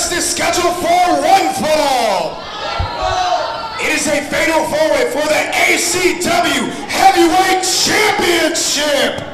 contest is scheduled for one fall. It is a fatal four-way for the ACW Heavyweight Championship.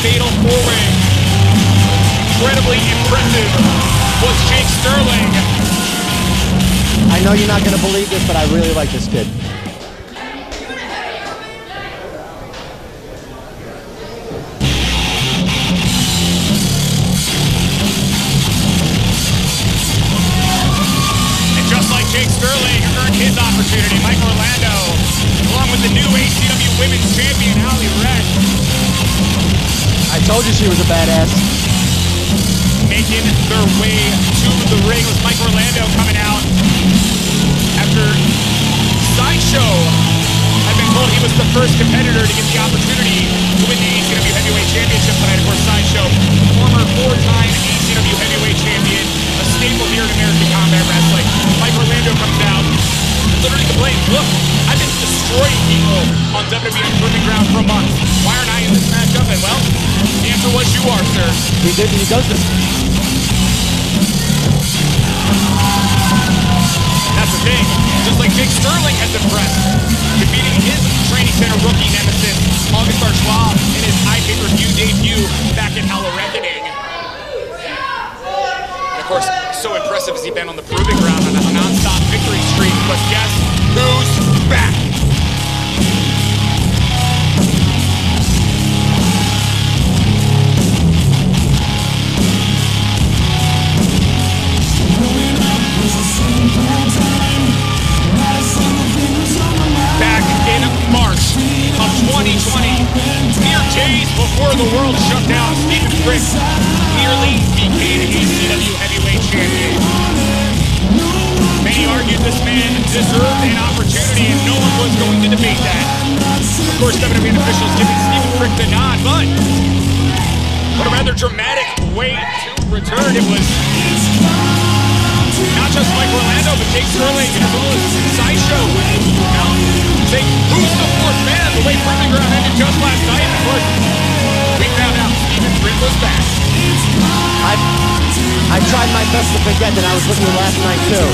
Fatal four-way. Incredibly impressive was Jake Sterling. I know you're not going to believe this, but I really like this kid. And just like Jake Sterling earned his opportunity, Mike Orlando, along with the new ACW Women's Champion, Allie Red. I told you she was a badass. Making their way to the ring was Mike Orlando coming out after Sideshow had been told he was the first competitor to get the opportunity to win the ACW Heavyweight Championship tonight. Of course, Sideshow, former four-time ACW Heavyweight Champion, a staple here in American Combat Wrestling. Mike Orlando comes out and literally complains, look, I've been destroying people on WWE Proving Ground for a month. Why aren't I in this matchup? And well, the answer was you are, sir. He does this. That's the thing. Just like Jake Sterling has impressed, defeating his training center rookie nemesis, August Archois, in his pay-per-view debut back at Hell of Reckoning. And of course, so impressive has he been on the Proving Ground on a non-stop victory streak. But guess who's back? Back in March of 2020, mere days before the world shut down, Stephen Frick nearly became ACW Heavyweight Champion. Many argued this man deserved an opportunity and no one was going to debate that. Of course, WWE officials giving Stephen Frick the nod, but what a rather dramatic way to return. It was not just Mike Orlando, but Jake Sterling as well as Sideshow. Now, say, who's the fourth man? The way Proving Ground ended just last night. Of course, we found out Stephen Frick was back. I tried my best to forget that I was with you last night too.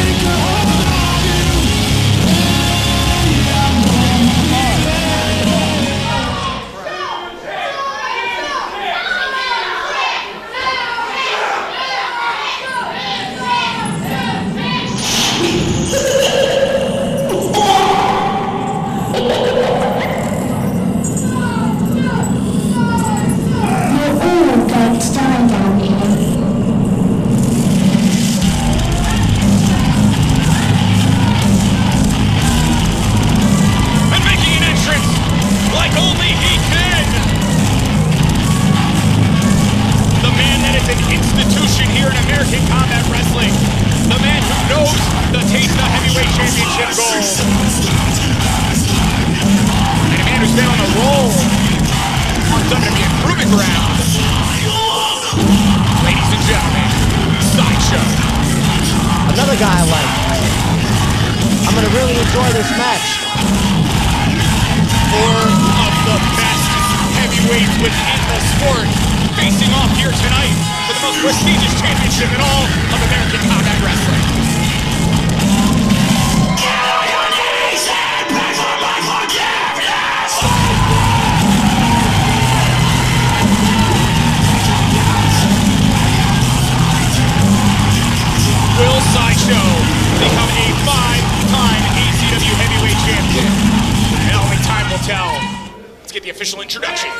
Another guy I like. I'm gonna really enjoy this match. Four of the best heavyweights within the sport facing off here tonight for the most prestigious championship in all of American Combat Wrestling. Will Sideshow become a 5-time ACW Heavyweight Champion? And only time will tell. official introductions.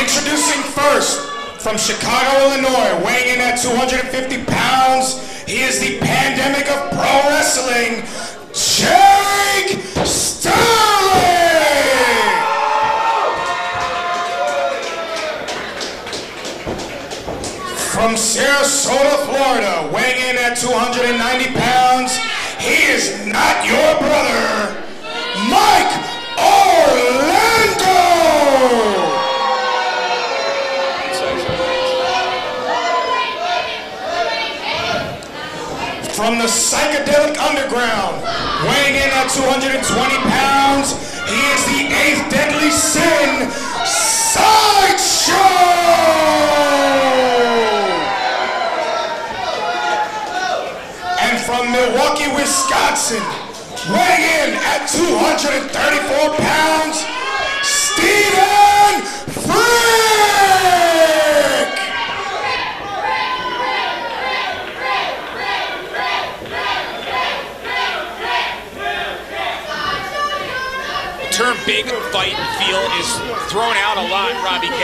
Introducing first, from Chicago, Illinois, weighing in at 250 pounds, he is the pandemic of pro wrestling, Jake Sterling! From Sarasota, Florida, weighing in at 290 pounds, he is not your brother, Mike Orlando! From the psychedelic underground, weighing in at 220 pounds, he is the 8th deadly sin, Sideshow! And from Milwaukee, Wisconsin, weighing in at 234 pounds, Stephen Frick! The term big fight feel is thrown out a lot, Robbie K.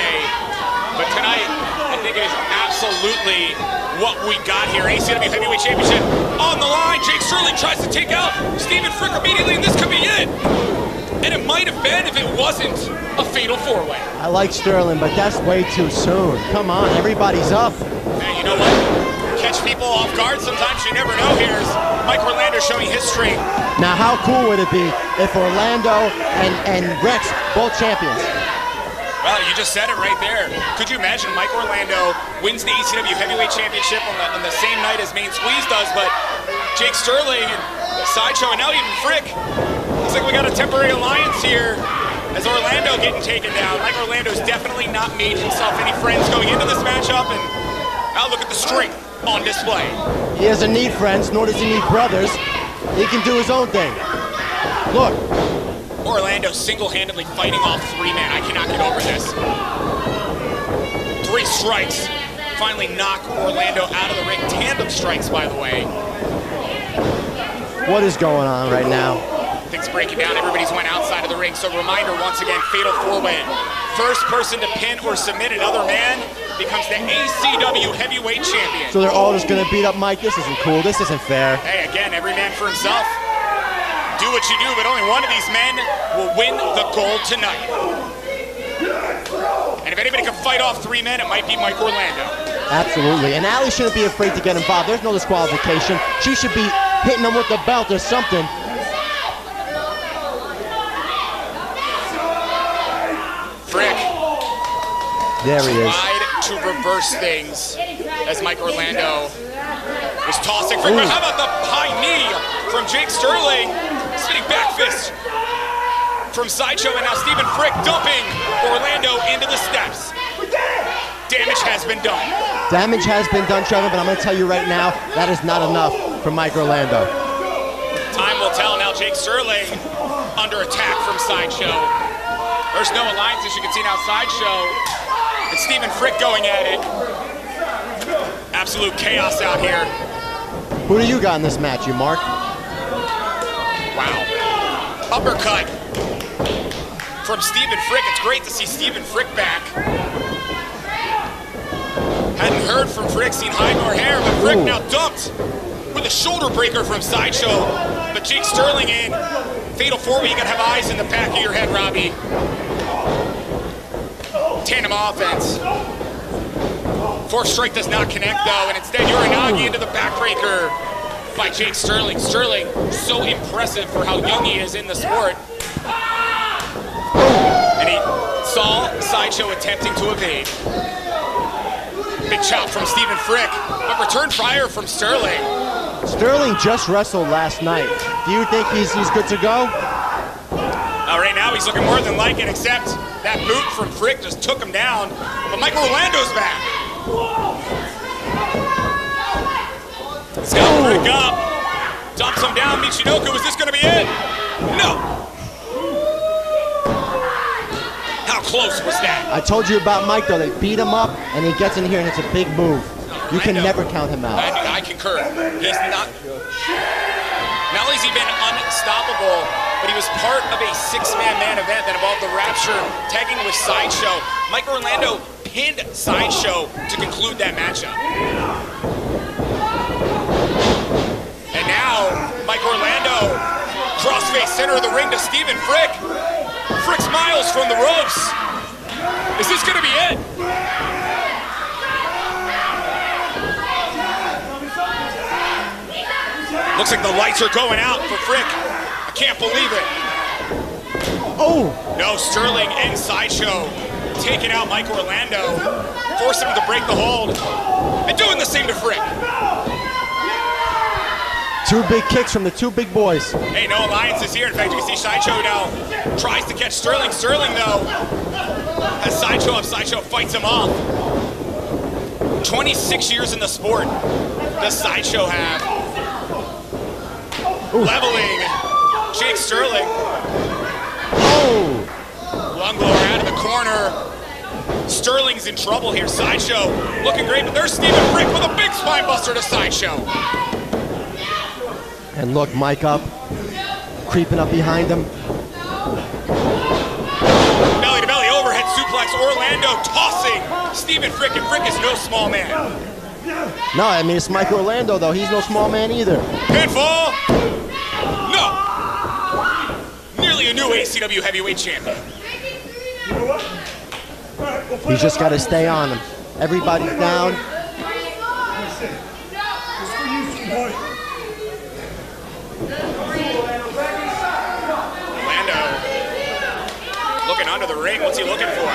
But tonight, I think it is absolutely what we got here. ACW Heavyweight Championship on the line. Jake Sterling tries to take out Stephen Frick immediately, and this could be it. And it might have been if it wasn't a fatal four-way. I like Sterling, but that's way too soon. Come on, everybody's up. And you know what? Catch people off guard sometimes, you never know. Here's Mike Orlando showing his strength. Now, how cool would it be if Orlando and Rex, both champions? Well, you just said it right there. Could you imagine Mike Orlando wins the ECW Heavyweight Championship on the same night as Main Squeeze does, but Jake Sterling and Sideshow and now even Frick. Looks like we got a temporary alliance here as Orlando getting taken down. Mike Orlando's definitely not made himself any friends going into this matchup, and now look at the strength on display. He doesn't need friends, nor does he need brothers. He can do his own thing. Look. Orlando single-handedly fighting off three men. I cannot get over this. 3 strikes. Finally knock Orlando out of the ring. Tandem strikes, by the way. What is going on right now? Things breaking down. Everybody's went outside of the ring. So reminder, once again, fatal four-way. First person to pin or submit another man becomes the ACW Heavyweight Champion. So they're all just going to beat up Mike? This isn't cool. This isn't fair. Hey, again, every man for himself. Do what you do, but only one of these men will win the gold tonight. And if anybody can fight off 3 men, it might be Mike Orlando. Absolutely. And Allie shouldn't be afraid to get involved. There's no disqualification. She should be hitting him with the belt or something. Frick. There he is. Tried to reverse things as Mike Orlando was tossing Frick. But how about the high knee from Jake Sterling? Spinning back fist from Sideshow, and now Stephen Frick dumping Orlando into the steps. Damage has been done. Damage has been done, Trevor, but I'm going to tell you right now, that is not enough for Mike Orlando. Time will tell. Now Jake Sterling under attack from Sideshow. There's no alliance, as you can see now. Sideshow and Stephen Frick going at it. Absolute chaos out here. Who do you got in this match, you Mark? Wow. Uppercut from Stephen Frick. It's great to see Stephen Frick back. Hadn't heard from Frick, seen hide nor hair, but Frick now dumped with a shoulder breaker from Sideshow. But Jake Sterling in. Fatal four-way, you gotta have eyes in the back of your head, Robbie. Tandem offense. 4th strike does not connect though, and instead Uranagi into the backbreaker by Jake Sterling. Sterling, so impressive for how young he is in the sport. And he saw Sideshow attempting to evade. Big chop from Stephen Frick, but return fire from Sterling. Sterling just wrestled last night. Do you think he's good to go? Right now he's looking more than like it, except that boot from Frick just took him down. But Mike Orlando's back. He's got Frick up. Dumps him down. Michinoku, is this going to be it? No. How close was that? I told you about Mike, though. They beat him up, and he gets in here, and it's a big move. You can never count him out. I concur. He's not only has he been unstoppable, but he was part of a six-man event that involved the Rapture tagging with Sideshow. Mike Orlando pinned Sideshow to conclude that matchup. And now, Mike Orlando, crossface center of the ring to Steven Frick. Frick smiles from the ropes. Is this gonna be it? Looks like the lights are going out for Frick. I can't believe it. Oh! No, Sterling and Sideshow taking out Mike Orlando, forcing him to break the hold, and doing the same to Frick. Two big kicks from the two big boys. Hey, no alliances here. In fact, you can see Sideshow now tries to catch Sterling. Sterling, though, has Sideshow up. Sideshow fights him off. 26 years in the sport does Sideshow have. Ooh. Leveling Jake Sterling. Oh! Lung blower out of the corner. Sterling's in trouble here. Sideshow looking great, but there's Steven Frick with a big spine buster to Sideshow. And look, Mike up, creeping up behind him. Belly to belly overhead suplex. Orlando tossing Steven Frick, and Frick is no small man. No, I mean, it's Mike Orlando, though. He's no small man either. Pinfall. No. Nearly a new ACW heavyweight champion. He's just got to stay on him. Everybody's down. Looking under the ring, what's he looking for?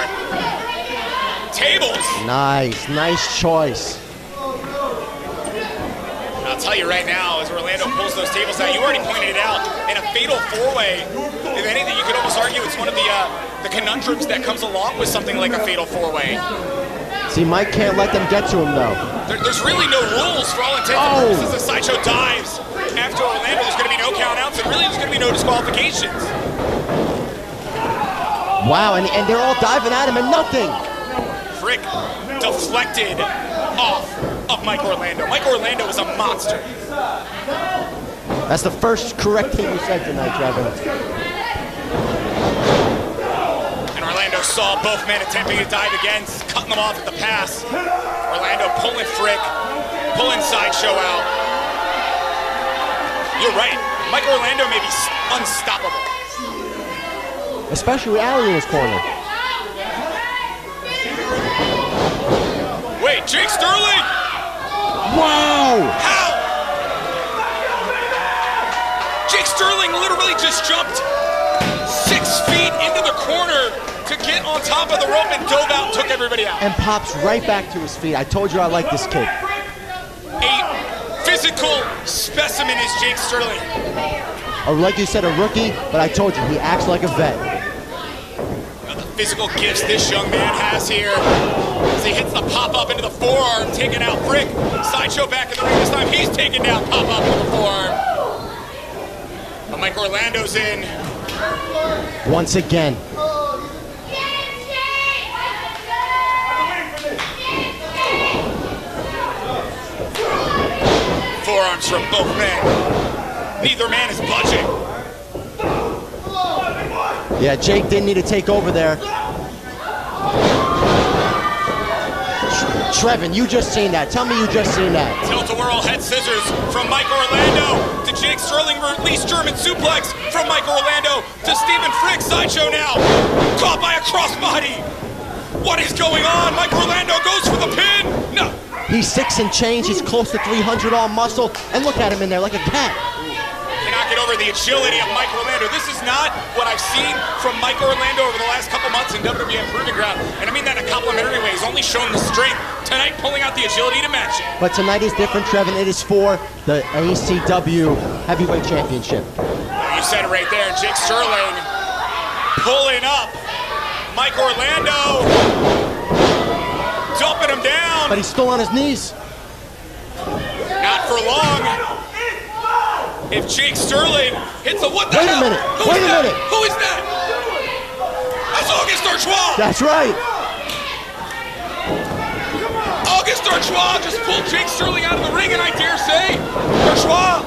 Tables! Nice choice. I'll tell you right now, as Orlando pulls those tables out, you already pointed it out, in a fatal four-way, if anything, you could almost argue it's one of the conundrums that comes along with something like a fatal four-way. See, Mike can't let them get to him, though. There's really no rules for all intents and purposes. The Sideshow dives after Orlando. There's going to be no count-outs, and really there's going to be no disqualifications. Wow, and they're all diving at him and nothing. Frick deflected off of Mike Orlando. Mike Orlando is a monster. That's the first correct thing you said tonight, Trevor. And Orlando saw both men attempting to dive again, cutting them off at the pass. Orlando pulling Frick, pulling Sideshow out. You're right. Mike Orlando may be unstoppable. Especially with Allie in his corner. Wait, Jake Sterling! Wow! How? Jake Sterling literally just jumped 6 feet into the corner to get on top of the rope and dove out and took everybody out. And pops right back to his feet. I told you I like this kid. A physical specimen is Jake Sterling. Or like you said, a rookie, but I told you, he acts like a vet. Physical gifts this young man has here as he hits the pop-up into the forearm, taking out Frick. Sideshow back in the ring this time. He's taking down pop-up into the forearm. But Mike Orlando's in. Once again. Forearms from both men. Neither man is budging. Yeah, Jake didn't need to take over there. Trevin, you just seen that. Tell me you just seen that. Tilt-a-whirl head scissors from Mike Orlando to Jake Sterling. Release German suplex from Mike Orlando to Steven Frick. Sideshow now caught by a crossbody. What is going on? Mike Orlando goes for the pin. No. He's 6 and change. He's close to 300 all muscle. And look at him in there like a cat. Cannot get over the agility of Mike Orlando. This is not what I've seen from Mike Orlando over the last couple months in WWE Proving Ground. And I mean that in a complimentary way. He's only shown the strength. Tonight, pulling out the agility to match it. But tonight is different, Trevin. It is for the ACW Heavyweight Championship. Oh, you said it right there. Jake Sterling pulling up Mike Orlando. Dumping him down. But he's still on his knees. Not for long. If Jake Sterling hits a what the hell? Wait a minute. Wait a minute. Who is that? That's August Archois. That's right. August D'Artois just pulled Jake Sterling out of the ring, and I dare say, D'Artois.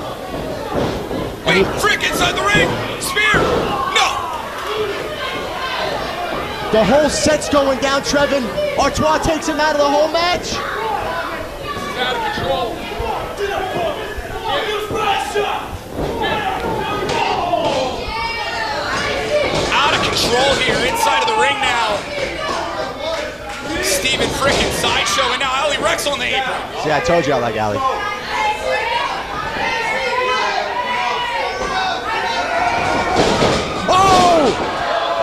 Wait, Frick inside the ring. Spear. No. The whole set's going down, Trevin. Artois takes him out of the whole match. It's out of control. Out of control here, inside of the ring now. Steven frickin' Sideshow, and now Ali Rex on the apron. See, I told you I like Ali. Oh!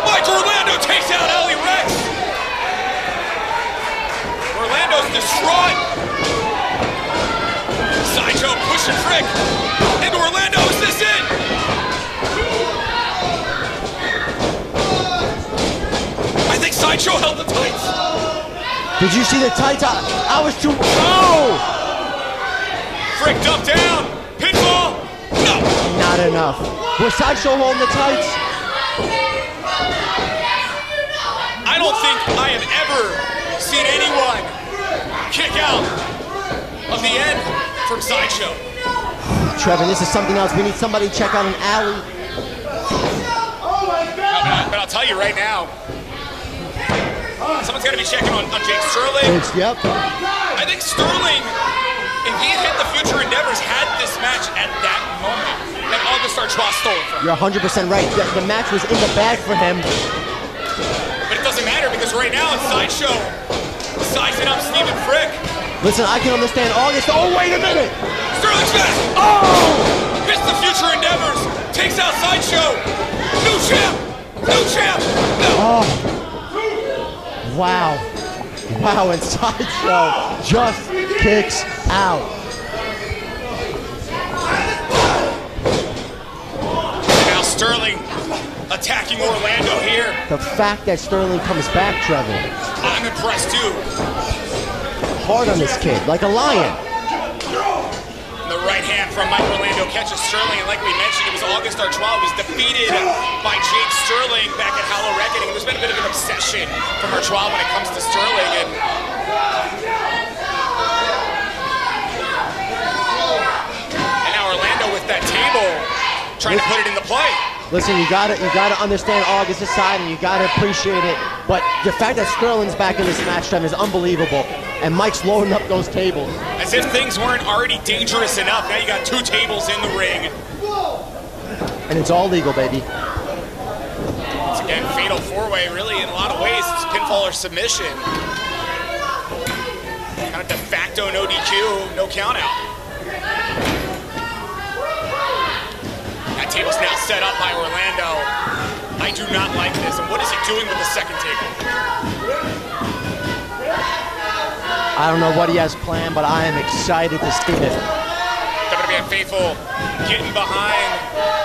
Mike Orlando takes out Ali Rex. Orlando's distraught. Sideshow pushing Frick. And Orlando, is this it? I think Sideshow held the tights. Did you see the tights? I was too. Oh! Frick dumped down. Pinfall. No. Not enough. Was Sideshow holding the tights? I don't think I have ever seen anyone kick out of the end from Sideshow. Trevin, this is something else. We need somebody to check out an alley. But I'll tell you right now, someone's got to be checking on Jake Sterling. Yep. I think Sterling, if he had hit the Future Endeavors, had this match at that moment, and August D'Artois stole it from him. You're 100% right. The match was in the bag for him. But it doesn't matter because right now it's Sideshow sizing up Steven Frick. Listen, I can understand August. Oh, wait a minute. Sterling's back. Oh! Hits the Future Endeavors. Takes out Sideshow. New champ. New champ. No. Oh. Wow. Wow, and Sideshow just kicks out. Now Sterling attacking Orlando here. The fact that Sterling comes back, Trevor. I'm impressed too. Hard on this kid, like a lion. And the right hand from Mike Orlando catches Sterling, and like we mentioned, it was August D'Artois who was defeated by Jake Sterling back at Hollow Reckoning. There's been a bit of an obsession from D'Artois when it comes to Sterling, and now Orlando with that table, trying to put it into play. Listen, you gotta understand August's side, and you gotta appreciate it. But the fact that Sterling's back in this match, Trevor, is unbelievable. And Mike's loading up those tables. As if things weren't already dangerous enough. Now you got two tables in the ring. And it's all legal, baby. Once again, fatal four-way, really, in a lot of ways, it's pinfall or submission. Kind of de facto no DQ, no count out. That table's now set up by Orlando. I do not like this. And what is he doing with the second table? I don't know what he has planned, but I am excited to see it. WWE Faithful getting behind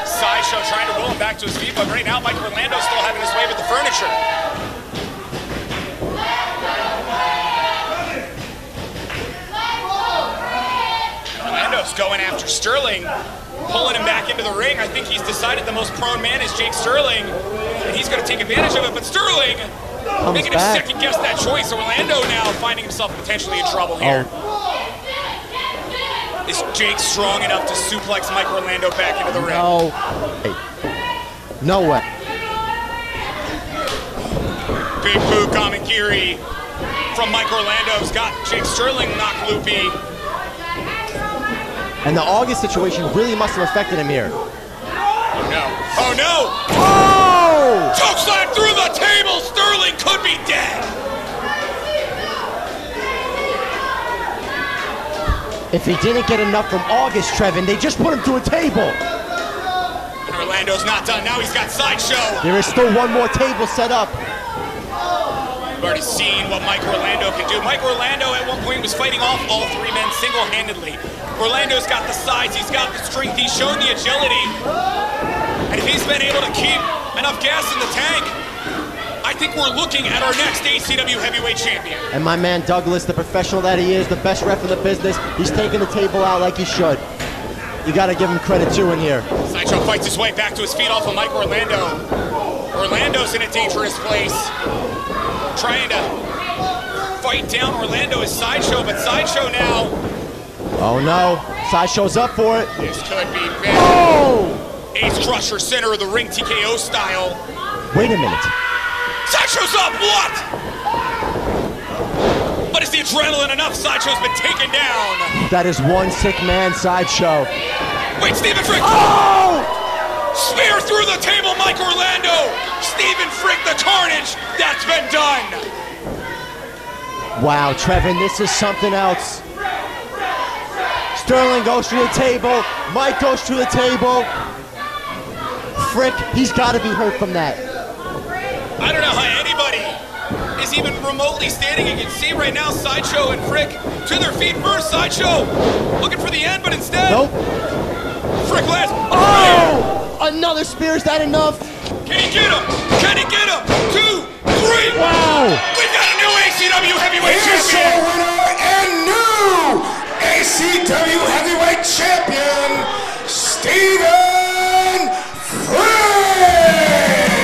Sideshow, trying to roll him back to his feet, but right now Mike Orlando's still having his way with the furniture. Orlando's going after Sterling, pulling him back into the ring. I think he's decided the most prone man is Jake Sterling, and he's going to take advantage of it, but Sterling making him second guess that choice. Orlando now finding himself potentially in trouble here. Is Jake strong enough to suplex Mike Orlando back into the ring? No. Hey. No way. Big Poo Kamigiri from Mike Orlando's got Jake Sterling knocked loopy. And the August situation really must have affected him here. Oh no. Oh no! Oh! Chokeslam through the table! Sterling could be dead! If he didn't get enough from August, Trevin, they just put him through a table. And Orlando's not done. Now he's got Sideshow. There is still one more table set up. We've already seen what Mike Orlando can do. Mike Orlando at one point was fighting off all three men single-handedly. Orlando's got the size, he's got the strength, he's shown the agility. And if he's been able to keep enough gas in the tank, I think we're looking at our next ACW heavyweight champion. And my man Douglas, the professional that he is, the best ref in the business, he's taking the table out like he should. You gotta give him credit too in here. Sideshow fights his way back to his feet off of Mike Orlando. Orlando's in a dangerous place. Trying to fight down Orlando as Sideshow, but Sideshow now. Oh no, Sideshow's up for it. This could be bad. Oh! Ace Crusher, center of the ring, TKO style. Wait a minute. Sideshow's up, what? But is the adrenaline enough? Sideshow's been taken down. That is one sick man, Sideshow. Wait, Stephen Frick. Oh! Spear through the table, Mike Orlando. Stephen Frick, the carnage. That's been done. Wow, Trevin, this is something else. Sterling goes to the table. Mike goes to the table. Frick, he's got to be hurt from that. I don't know how anybody is even remotely standing. You can see right now Sideshow and Frick to their feet first. Sideshow looking for the end, but instead, Nope. Frick lands. Oh! Another spear, is that enough? Can he get him? Can he get him? 2, 3. Wow! We've got a new ACW heavyweight Here's your champion. winner and new ACW heavyweight champion, Stephen Frick!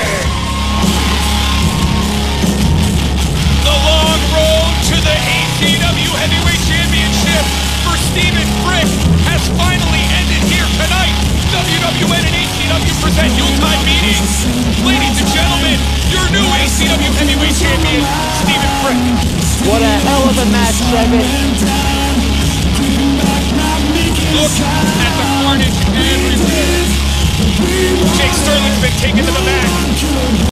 The long road to the ACW heavyweight championship for Stephen Frick has finally ended here tonight. WWN and ACW present Yuletide meetings. Ladies and gentlemen, your new ACW heavyweight champion, Stephen Frick. What a hell of a match, Trevin. Look at the carnage everywhere. Jake Sterling's been taken to the back.